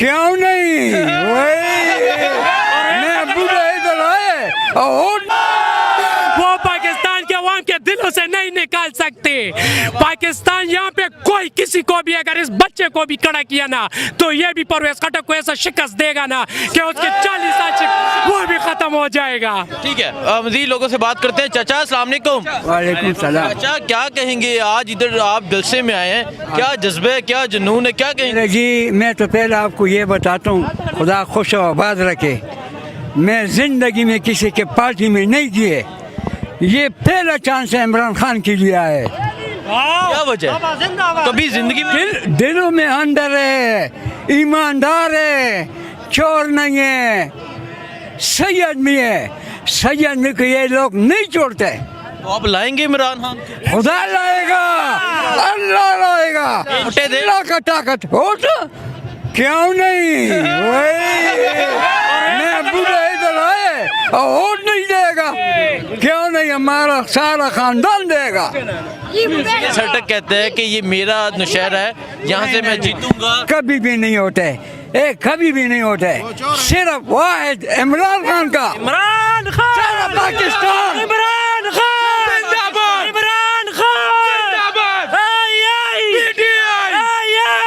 क्यों नहीं, मैं बूढ़े इधर आए और वो पाकिस्तान के अवाम के दिलों से नहीं निकाल सकते। पाकिस्तान यहाँ पे कोई किसी को भी अगर इस बच्चे को भी खड़ा किया ना तो ये भी परवेज खटक को ऐसा शिकस्त देगा ना कि उसके 40 साल वो भी खत्म हो जाएगा। ठीक है, मज़ीद लोगों से बात करते हैं। चाचा अस्सलाम वालेकुम। वालेकुम सलाम। चाचा क्या कहेंगे, आज इधर आप जलसे में आए हैं, क्या जज्बे क्या जुनून है, क्या कहेंगे? जी मैं तो पहले आपको ये बताता हूँ, खुदा खुश और आबाद रखे, मैं जिंदगी में किसी के पार्टी में नहीं किए, ये पहला चांस है इमरान खान के लिए है। क्या वजह, कभी जिंदगी में दिलों में अंदर है, ईमानदार है, चोर नहीं है, सही आदमी है, सही आदमी को ये लोग नहीं छोड़ते। तो आप लाएंगे इमरान खान? खुदा लाएगा, अल्लाह लाएगा, अल्लाह का ताकत हो तो क्यों नहीं, मैं बूढ़े इधर आए और वोट नहीं देगा, क्यों नहीं, हमारा सारा खानदान देगा। खटक कहते हैं कि ये मेरा नौशहरा है, यहाँ से मैं जीतूंगा। कभी भी नहीं होते, कभी भी नहीं होते, सिर्फ वाहिद इमरान खान का, इमरान खान।